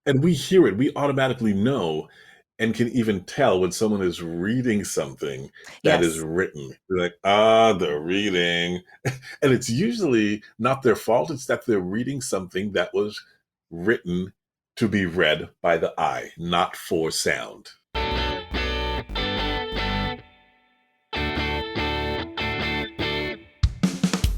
And we hear it, we automatically know and can even tell when someone is reading something that is Yes. written. We're like, they're reading. And it's usually not their fault, it's that they're reading something that was written to be read by the eye, not for sound.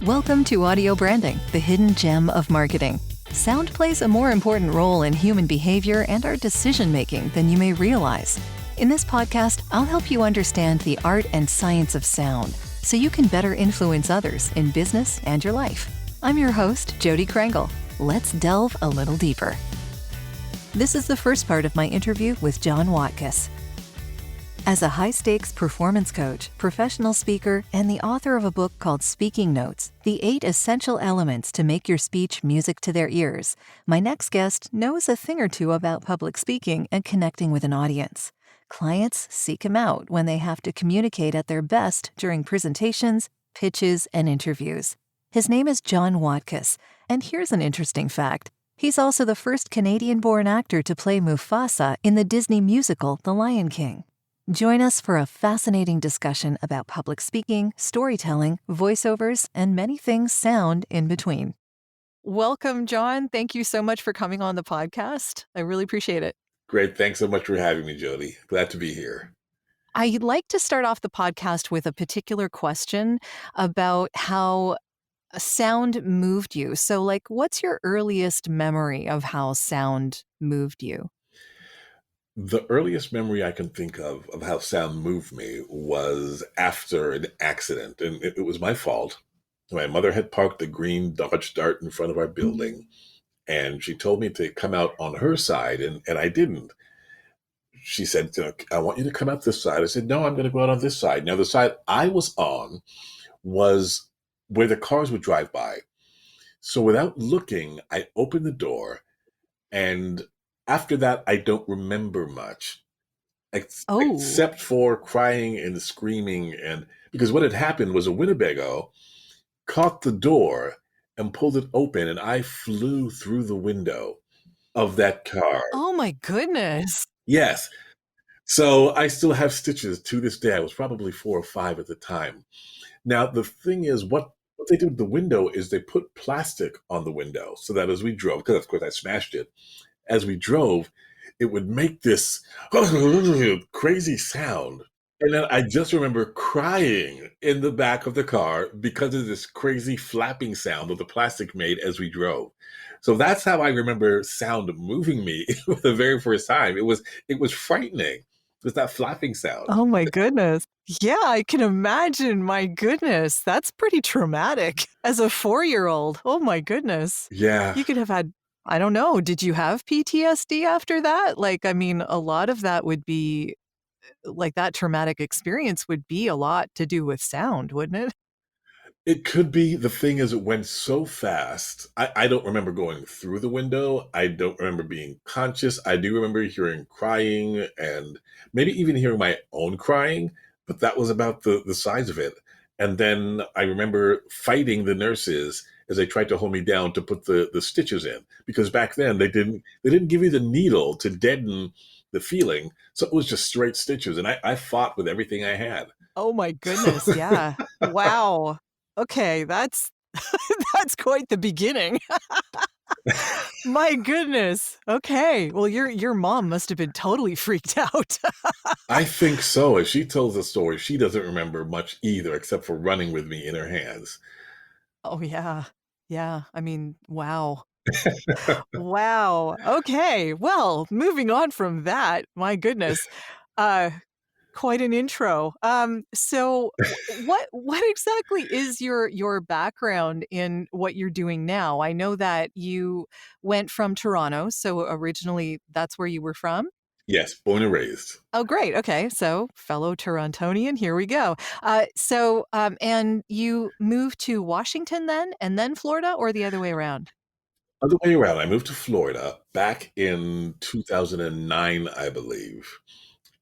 Welcome to Audio Branding, the hidden gem of marketing. Sound plays a more important role in human behavior and our decision making than you may realize. In this podcast, I'll help you understand the art and science of sound so you can better influence others in business and your life. I'm your host, Jody Krangle. Let's delve a little deeper. This is the first part of my interview with John Watkis. As a high-stakes performance coach, professional speaker, and the author of a book called Speaking Notes, The 8 Essential Elements to Make Your Speech Music to Their Ears, my next guest knows a thing or two about public speaking and connecting with an audience. Clients seek him out when they have to communicate at their best during presentations, pitches, and interviews. His name is John Watkis, and here's an interesting fact. He's also the first Canadian-born actor to play Mufasa in the Disney musical The Lion King. Join us for a fascinating discussion about public speaking, storytelling, voiceovers, and many things sound in between. Welcome, John. Thank you so much for coming on the podcast. I really appreciate it. Great. Thanks so much for having me, Jody. Glad to be here. I'd like to start off the podcast with a particular question about how sound moved you. So, what's your earliest memory of how sound moved you? The earliest memory I can think of how sound moved me was after an accident, and it was my fault. My mother had parked a green Dodge Dart in front of our building, and she told me to come out on her side, and I didn't. She said, I want you to come out this side. I said, no, I'm going to go out on this side. Now, the side I was on was where the cars would drive by. So without looking, I opened the door, and after that, I don't remember much, Oh, except for crying and screaming. And because what had happened was a Winnebago caught the door and pulled it open, and I flew through the window of that car. oh my goodness. Yes. So I still have stitches to this day. I was probably 4 or 5 at the time. Now, the thing is, what they did with the window is they put plastic on the window so that as we drove, because of course I smashed it, as we drove, it would make this crazy sound. And then I just remember crying in the back of the car because of this crazy flapping sound that the plastic made as we drove. So that's how I remember sound moving me for the very first time. It was frightening. It was that flapping sound. Oh my goodness. Yeah, I can imagine. My goodness. That's pretty traumatic as a 4-year-old. Oh my goodness. Yeah. You could have had, I don't know, did you have PTSD after that? A lot of that would be that traumatic experience would be a lot to do with sound, wouldn't it? It could be. The thing is, it went so fast. I don't remember going through the window. I don't remember being conscious. I do remember hearing crying and maybe even hearing my own crying, but that was about the size of it. And then I remember fighting the nurses as they tried to hold me down to put the stitches in, because back then they didn't give you the needle to deaden the feeling, so it was just straight stitches, and I fought with everything I had. Oh my goodness. Yeah. Wow. Okay, that's that's quite the beginning. My goodness. Okay. Well, your mom must have been totally freaked out. I think so. As she tells the story, she doesn't remember much either, except for running with me in her hands. Oh, yeah. Yeah. I mean, wow. Wow. Okay. Well, moving on from that, my goodness. Uh, quite an intro. What exactly is your background in what you're doing now? I know that you went from Toronto, so originally that's where you were from? Yes, born and raised. Oh, great. Okay. So, fellow Torontonian, here we go. And you moved to Washington then, and then Florida, or the other way around? Other way around, I moved to Florida back in 2009, I believe,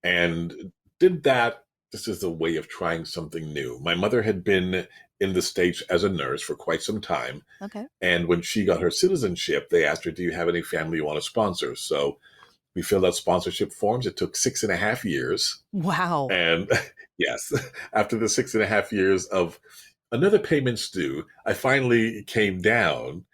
and did that just as a way of trying something new. My mother had been in the States as a nurse for quite some time. Okay. And when she got her citizenship, they asked her, "Do you have any family you want to sponsor?" So we filled out sponsorship forms. It took 6.5 years. Wow. And yes, after the 6.5 years of another payment's due, I finally came down.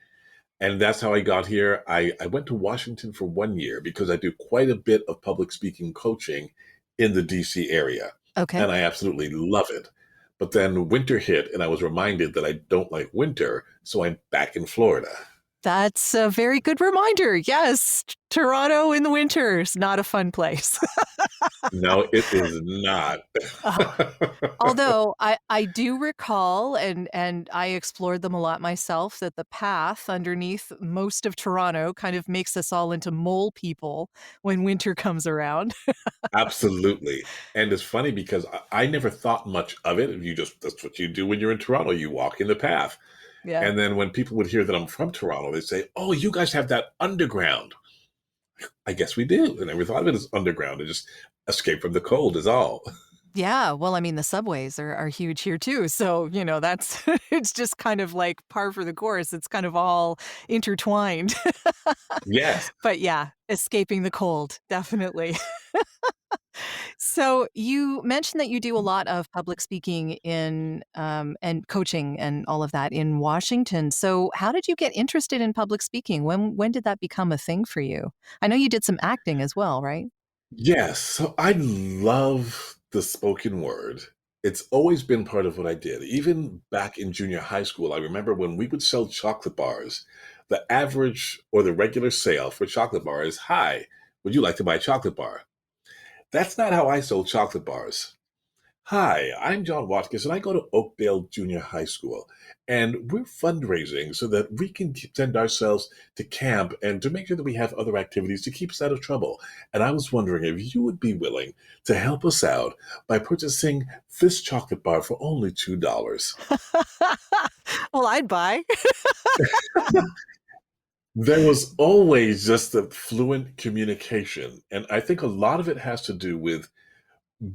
And that's how I got here. I went to Washington for 1 year because I do quite a bit of public speaking coaching in the DC area. Okay. And I absolutely love it. But then winter hit, and I was reminded that I don't like winter. So I'm back in Florida. That's a very good reminder. Yes, Toronto in the winter is not a fun place. No, it is not. Uh, Although I do recall, and I explored them a lot myself, that the path underneath most of Toronto kind of makes us all into mole people when winter comes around. Absolutely. And it's funny because I never thought much of it. That's what you do when you're in Toronto. You walk in the path. Yeah. And then when people would hear that I'm from Toronto, they say, "Oh, you guys have that underground." I guess we do. I never thought of it as underground. It just escape from the cold is all. Yeah, well, I mean, the subways are huge here too. So, that's it's just kind of like par for the course. It's kind of all intertwined. Yes. But yeah, escaping the cold, definitely. So you mentioned that you do a lot of public speaking and coaching and all of that in Washington. So how did you get interested in public speaking? When did that become a thing for you? I know you did some acting as well, right? Yes. So I love the spoken word. It's always been part of what I did. Even back in junior high school, I remember when we would sell chocolate bars, the average or the regular sale for chocolate bar is, "Hi, would you like to buy a chocolate bar?" That's not how I sold chocolate bars. "Hi, I'm John Watkis, and I go to Oakdale Junior High School, and we're fundraising so that we can send ourselves to camp and to make sure that we have other activities to keep us out of trouble. And I was wondering if you would be willing to help us out by purchasing this chocolate bar for only $2." Well, I'd buy. There was always just the fluent communication. And I think a lot of it has to do with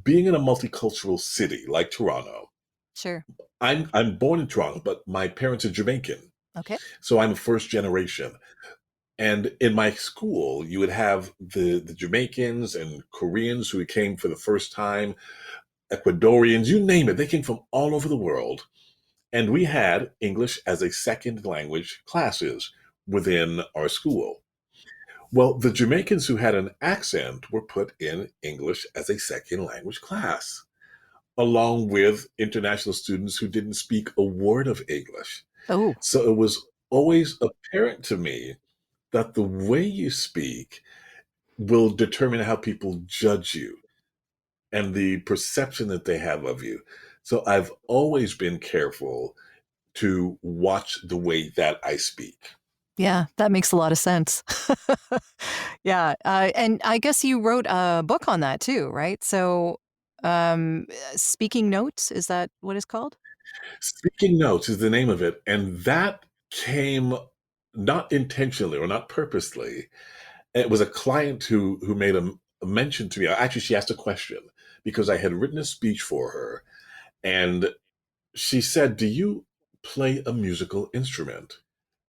being in a multicultural city like Toronto. Sure. I'm born in Toronto, but my parents are Jamaican. Okay. So I'm a first generation. And in my school, you would have the Jamaicans and Koreans who came for the first time, Ecuadorians, you name it. They came from all over the world. And we had English as a second language classes within our school. Well, the Jamaicans who had an accent were put in English as a second language class, along with international students who didn't speak a word of English. Oh, So it was always apparent to me that the way you speak will determine how people judge you and the perception that they have of you. So I've always been careful to watch the way that I speak. yeah, that makes a lot of sense. Yeah, and I guess you wrote a book on that too, right? So, Speaking Notes, is that what it's called? Speaking Notes is the name of it. And that came not intentionally or not purposely. It was a client who made a mention to me. Actually, she asked a question because I had written a speech for her. And she said, "Do you play a musical instrument?"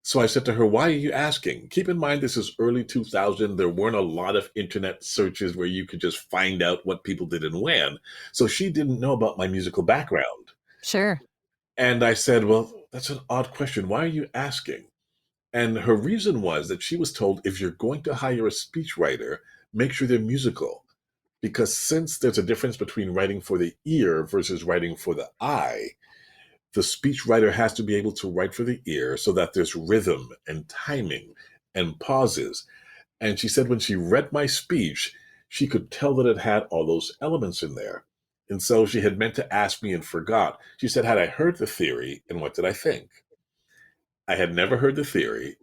So I said to her, "Why are you asking?" Keep in mind, this is early 2000. There weren't a lot of internet searches where you could just find out what people did and when. So she didn't know about my musical background. Sure. And I said, "Well, that's an odd question. Why are you asking?" And her reason was that she was told, if you're going to hire a speechwriter, make sure they're musical. Because since there's a difference between writing for the ear versus writing for the eye, the speechwriter has to be able to write for the ear so that there's rhythm and timing and pauses. And she said when she read my speech, she could tell that it had all those elements in there. And so she had meant to ask me and forgot. She said, had I heard the theory, and what did I think? I had never heard the theory,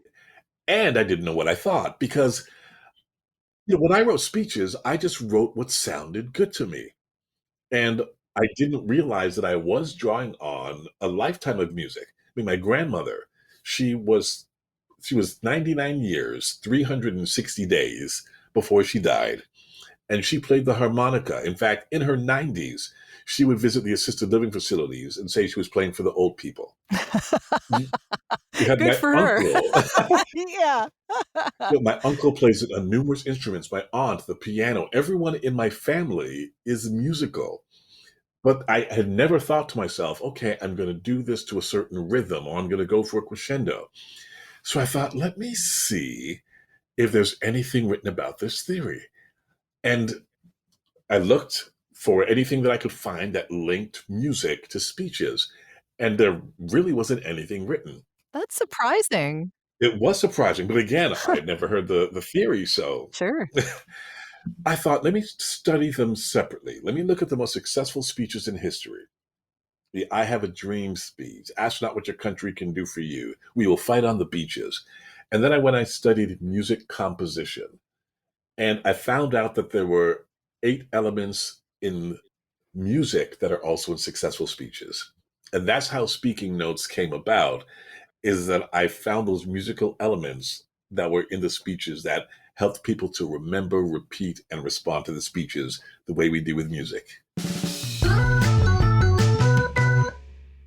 and I didn't know what I thought because when I wrote speeches, I just wrote what sounded good to me. And I didn't realize that I was drawing on a lifetime of music. I mean, my grandmother, she was she was 99 years, 360 days before she died. and she played the harmonica. In fact, in her 90s, she would visit the assisted living facilities and say she was playing for the old people. You had Good my for her. uncle. Yeah. My uncle plays numerous instruments. My aunt, the piano. Everyone in my family is musical. But I had never thought to myself, okay, I'm going to do this to a certain rhythm, or I'm going to go for a crescendo. So I thought, let me see if there's anything written about this theory. And I looked for anything that I could find that linked music to speeches, and there really wasn't anything written. That's surprising. It was surprising, but again, I had never heard the theory, so Sure. I thought, let me study them separately. Let me look at the most successful speeches in history. The I Have a Dream speech. Ask not what your country can do for you. We will fight on the beaches. And then I studied music composition. And I found out that there were 8 elements in music that are also in successful speeches. And that's how speaking notes came about, is that I found those musical elements that were in the speeches that helped people to remember, repeat, and respond to the speeches the way we do with music.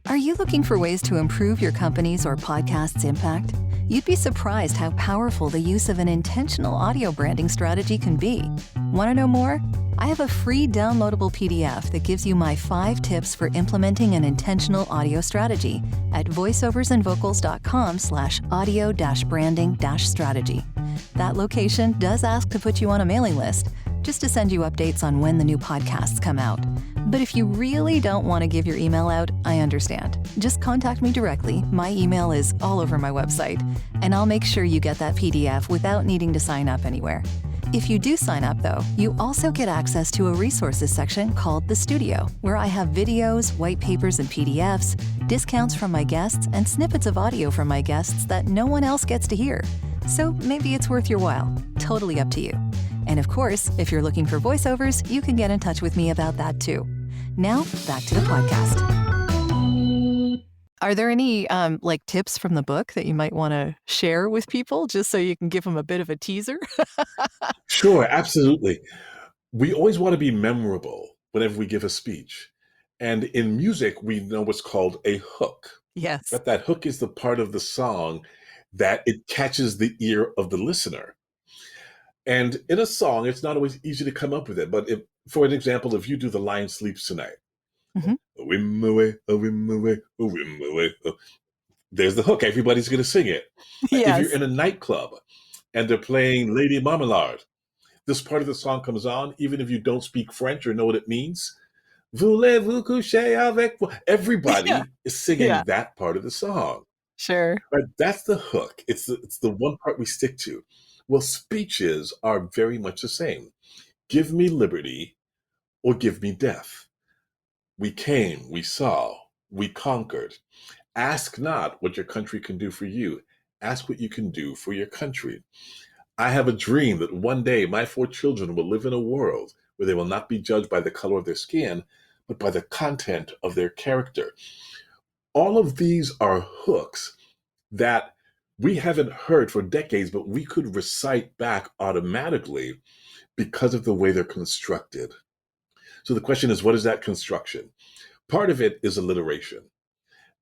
Are you looking for ways to improve your company's or podcast's impact? You'd be surprised how powerful the use of an intentional audio branding strategy can be. Want to know more? I have a free downloadable PDF that gives you my 5 tips for implementing an intentional audio strategy at voiceoversandvocals.com/audio-branding-strategy. That location does ask to put you on a mailing list, just to send you updates on when the new podcasts come out. But if you really don't want to give your email out, I understand. Just contact me directly. My email is all over my website, and I'll make sure you get that PDF without needing to sign up anywhere. If you do sign up, though, you also get access to a resources section called The Studio, where I have videos, white papers, and PDFs, discounts from my guests, and snippets of audio from my guests that no one else gets to hear. So maybe it's worth your while. Totally up to you. And of course, if you're looking for voiceovers, you can get in touch with me about that too. Now, back to the podcast. Are there any tips from the book that you might want to share with people, just so you can give them a bit of a teaser? Sure, absolutely. We always want to be memorable whenever we give a speech. And in music, we know what's called a hook. Yes. That hook is the part of the song that it catches the ear of the listener. And in a song, it's not always easy to come up with it. But for an example, if you do The Lion Sleeps Tonight, Mm-hmm. a whim away, a whim away, a whim away. There's the hook. Everybody's going to sing it. If you're Yes. in a nightclub and they're playing Lady Marmalade, this part of the song comes on, even if you don't speak French or know what it means. Voulez-vous coucher avec moi? Yeah. Everybody is Yeah. singing that part of the song. Sure. Right? That's the hook. It's the one part we stick to. Well, speeches are very much the same. Give me liberty or give me death. We came, we saw, we conquered. Ask not what your country can do for you. Ask what you can do for your country. I have a dream that one day my 4 children will live in a world where they will not be judged by the color of their skin, but by the content of their character. All of these are hooks that we haven't heard for decades, but we could recite back automatically because of the way they're constructed. So the question is, what is that construction? Part of it is alliteration,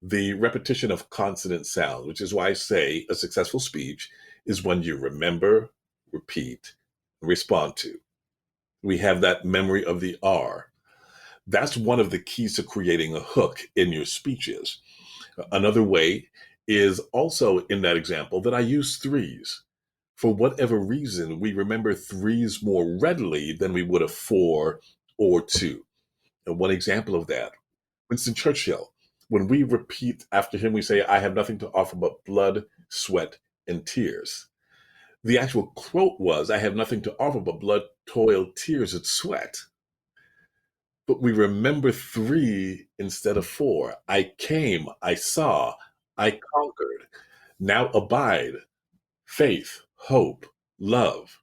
the repetition of consonant sound, which is why I say a successful speech is one you remember, repeat, respond to. We have that memory of the R. That's one of the keys to creating a hook in your speeches. Another way is also in that example that I use threes. For whatever reason, we remember threes more readily than we would a 4 or 2. And one example of that, Winston Churchill, when we repeat after him, we say, I have nothing to offer but blood, sweat, and tears. The actual quote was, I have nothing to offer but blood, toil, tears, and sweat. But we remember 3 instead of 4. I came, I saw, I conquered. Now abide, faith, hope, love,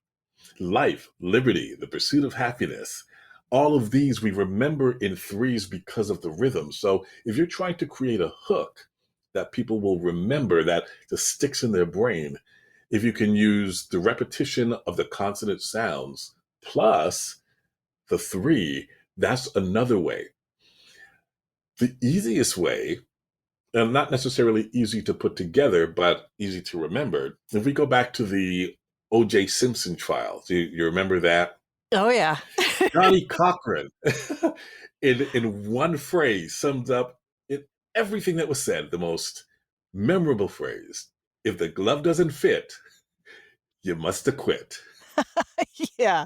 life, liberty, the pursuit of happiness. All of these we remember in threes because of the rhythm. So if you're trying to create a hook that people will remember, that just sticks in their brain, if you can use the repetition of the consonant sounds plus the three, that's another way. The easiest way, and not necessarily easy to put together, but easy to remember, if we go back to the O.J. Simpson trials, you remember that? Oh, yeah. Johnny Cochran, in one phrase, sums up in everything that was said, the most memorable phrase. If the glove doesn't fit, you must have quit. Yeah.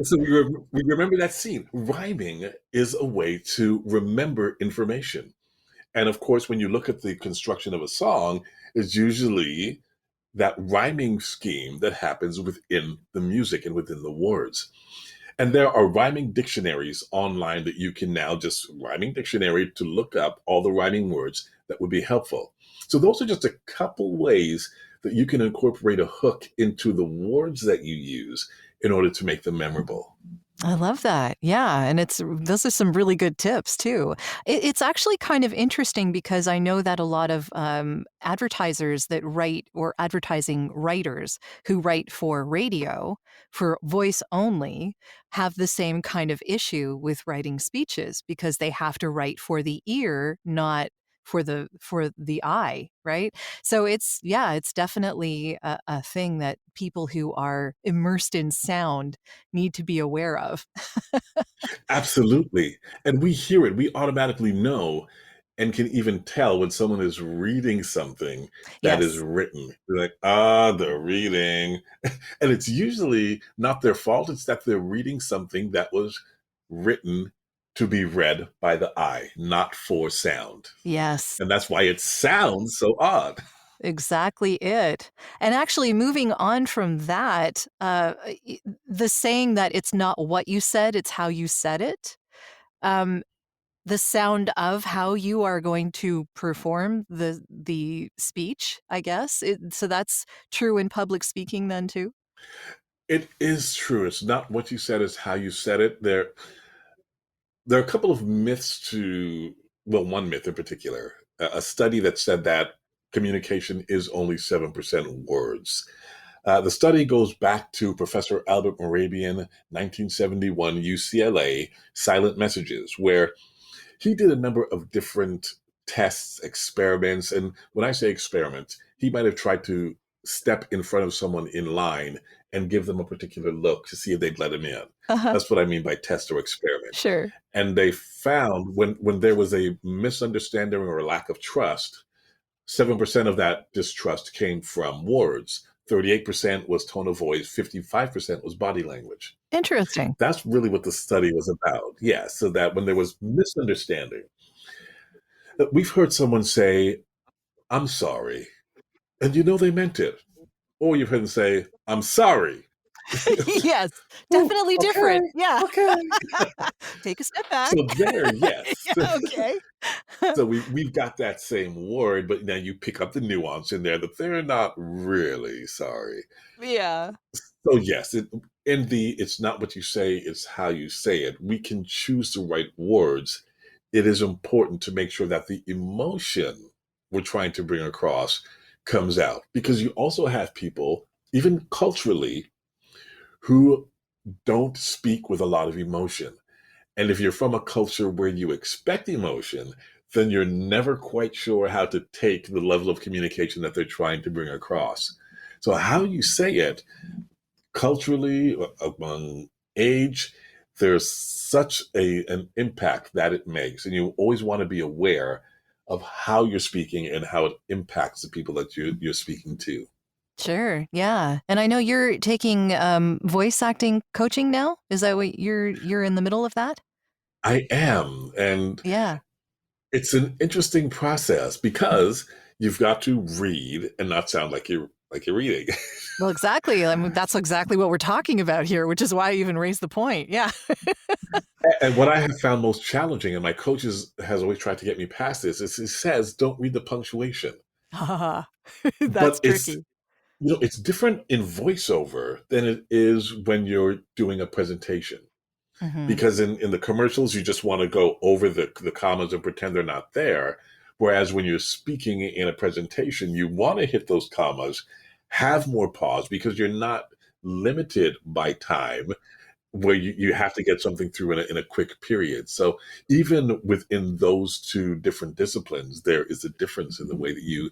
So we remember that scene. Rhyming is a way to remember information. And of course, when you look at the construction of a song, it's usually that rhyming scheme that happens within the music and within the words. And there are rhyming dictionaries online that you can now just rhyming dictionary to look up all the rhyming words that would be helpful. So those are just a couple ways that you can incorporate a hook into the words that you use in order to make them memorable. I love that. Yeah, and those are some really good tips too. It's actually kind of interesting because I know that a lot of advertisers that write or advertising writers who write for radio, for voice only, have the same kind of issue with writing speeches because they have to write for the ear, not for the eye, right? So it's definitely a thing that people who are immersed in sound need to be aware of. Absolutely. And we hear it, we automatically know and can even tell when someone is reading something that is Yes. written. They're like, ah, they're reading. And it's usually not their fault, it's that they're reading something that was written to be read by the eye, not for sound. Yes. And that's why it sounds so odd. Exactly it. And actually, moving on from that, the saying that it's not what you said, it's how you said it. Um, the sound of how you are going to perform the speech, I guess. So that's true in public speaking then too. It is true. It's not what you said, it's how you said it. There are a couple of myths to, well, one myth in particular, a study that said that communication is only 7% words. The study goes back to Professor Albert Morabian, 1971, UCLA, Silent Messages, where he did a number of different tests, experiments. And when I say experiments, he might have tried to step in front of someone in line and give them a particular look to see if they'd let him in. Uh-huh. That's what I mean by test or experiment. Sure. And they found when there was a misunderstanding or a lack of trust, 7% of that distrust came from words. 38% was tone of voice, 55% was body language. Interesting. That's really what the study was about. Yeah, so that when there was misunderstanding, we've heard someone say, I'm sorry, and you know they meant it. Or you've heard them say, I'm sorry. Yes, Oh, definitely okay, different. Yeah. okay. Take a step back. So there, yes. Yeah, okay. So we've got that same word, but now you pick up the nuance in there that they're not really sorry. Yeah. So yes, it's not what you say, it's how you say it. We can choose the right words. It is important to make sure that the emotion we're trying to bring across comes out, because you also have people, even culturally, who don't speak with a lot of emotion. And if you're from a culture where you expect emotion, then you're never quite sure how to take the level of communication that they're trying to bring across. So how you say it culturally, among age, there's such an impact that it makes. And you always want to be aware of how you're speaking and how it impacts the people that you're speaking to. Sure. Yeah. And I know you're taking voice acting coaching now. Is that what you're in the middle of that? I am. And Yeah. it's an interesting process because you've got to read and not sound like you're reading. Well, exactly. I mean, that's exactly what we're talking about here, which is why I even raised the point. Yeah. And what I have found most challenging, and my coaches has always tried to get me past this, is it says don't read the punctuation. That's But tricky. it's different in voiceover than it is when you're doing a presentation. Hmm. Because in the commercials, you just want to go over the commas and pretend they're not there. Whereas when you're speaking in a presentation, you want to hit those commas, have more pause because you're not limited by time. where you have to get something through in a quick period. So even within those two different disciplines, there is a difference in the way that you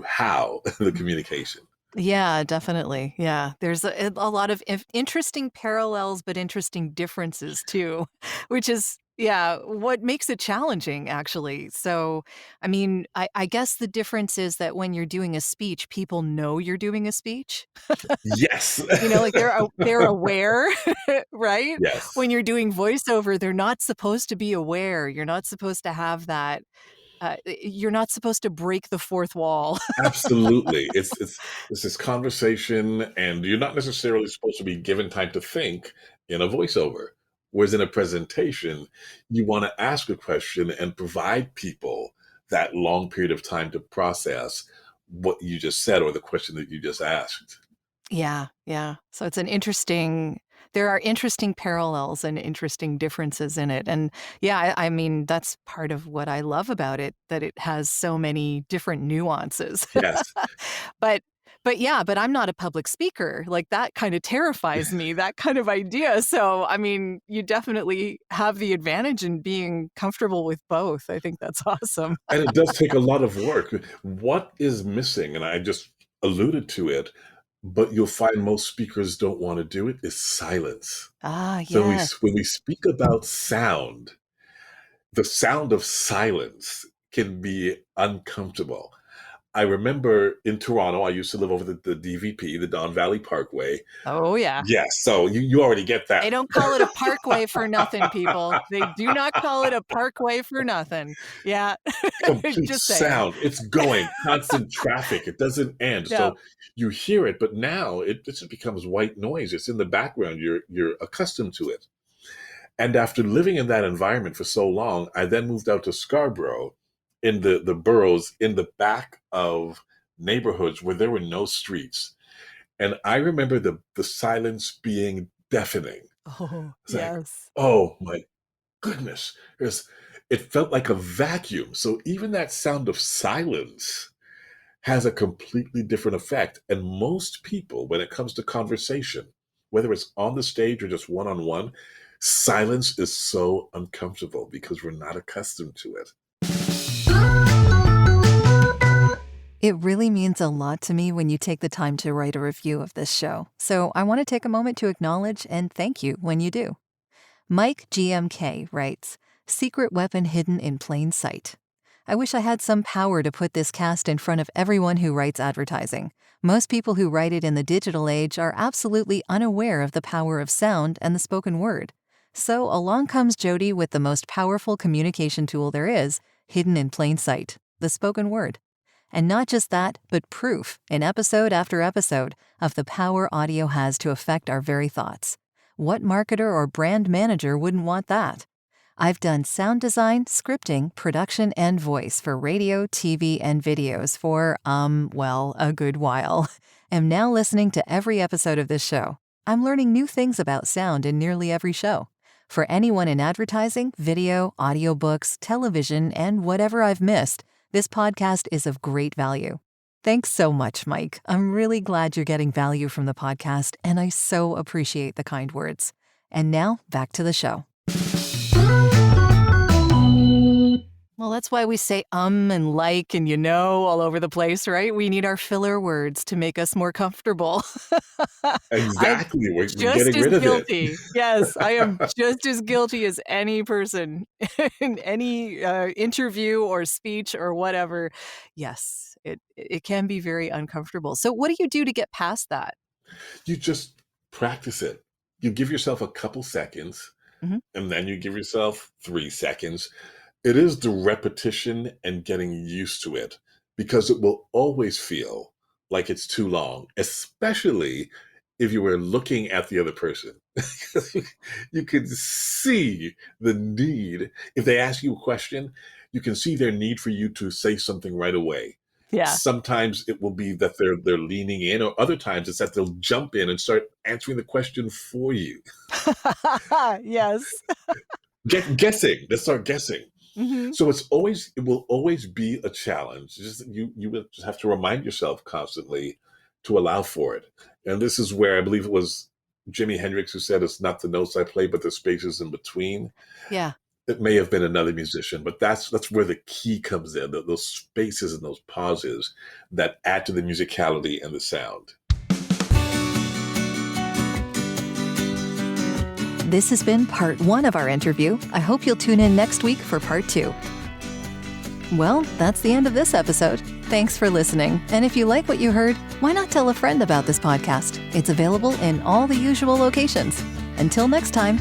how the communication. Yeah, definitely. Yeah. There's a lot of interesting parallels, but interesting differences too, which is, yeah, what makes it challenging, actually. So, I mean, I guess the difference is that when you're doing a speech, people know you're doing a speech. Yes. You know, like they're aware, right? Yes. When you're doing voiceover, they're not supposed to be aware. You're not supposed to have that. You're not supposed to break the fourth wall. Absolutely. It's this conversation, and you're not necessarily supposed to be given time to think in a voiceover. Whereas in a presentation, you want to ask a question and provide people that long period of time to process what you just said or the question that you just asked. Yeah, yeah. So it's an interesting there are interesting parallels and interesting differences in it. And yeah, I mean, that's part of what I love about it, that it has so many different nuances. Yes. But but I'm not a public speaker. Like that kind of terrifies me, that kind of idea. So, I mean, you definitely have the advantage in being comfortable with both. I think that's awesome. And it does take a lot of work. What is missing, and I just alluded to it, but you'll find most speakers don't want to do it, is silence. Ah, So yes. when we speak about sound, the sound of silence can be uncomfortable. I remember in Toronto, I used to live over the DVP, the Don Valley Parkway. Oh, yeah. Yes, so you already get that. They don't call it a parkway for nothing, people. They do not call it a parkway for nothing. Yeah. Complete Just saying. sound. It's going, constant traffic. It doesn't end. Yeah. So you hear it, but now it just becomes white noise. It's in the background. You're accustomed to it. And after living in that environment for so long, I then moved out to Scarborough in the boroughs in the back of neighborhoods where there were no streets. And I remember the silence being deafening. Oh, It's like, yes. oh my goodness. It felt like a vacuum. So even that sound of silence has a completely different effect. And most people, when it comes to conversation, whether it's on the stage or just one on one, silence is so uncomfortable because we're not accustomed to it. It really means a lot to me when you take the time to write a review of this show, so I want to take a moment to acknowledge and thank you when you do. Mike GMK writes, "Secret weapon hidden in plain sight. I wish I had some power to put this cast in front of everyone who writes advertising. Most people who write it in the digital age are absolutely unaware of the power of sound and the spoken word. So along comes Jody with the most powerful communication tool there is, hidden in plain sight, the spoken word. And not just that, but proof, in episode after episode, of the power audio has to affect our very thoughts. What marketer or brand manager wouldn't want that? I've done sound design, scripting, production, and voice for radio, TV, and videos for, well, a good while. Am now listening to every episode of this show. I'm learning new things about sound in nearly every show. For anyone in advertising, video, audiobooks, television, and whatever I've missed, this podcast is of great value. Thanks so much, Mike. I'm really glad you're getting value from the podcast, and I so appreciate the kind words. And now, back to the show. Well, that's why we say and like and all over the place, right? We need our filler words to make us more comfortable. I'm Exactly. We're just getting as rid of it. guilty. Yes, I am just as guilty as any person in any interview or speech or whatever. Yes, it can be very uncomfortable. So what do you do to get past that? You just practice it. You give yourself a couple seconds, Mhm. and then you give yourself 3 seconds. It is the repetition and getting used to it because it will always feel like it's too long, especially if you were looking at the other person. You can see the need. If they ask you a question, you can see their need for you to say something right away. Yeah. Sometimes it will be that they're leaning in, or other times it's that they'll jump in and start answering the question for you. Yes. Guessing. They start guessing. Mhm. So it will always be a challenge. Just you will just have to remind yourself constantly to allow for it. And this is where I believe it was Jimi Hendrix, who said it's not the notes I play, but the spaces in between. Yeah. It may have been another musician, but that's where the key comes in, those spaces and those pauses that add to the musicality and the sound. This has been part 1 of our interview. I hope you'll tune in next week for part 2. Well, that's the end of this episode. Thanks for listening. And if you like what you heard, why not tell a friend about this podcast? It's available in all the usual locations. Until next time.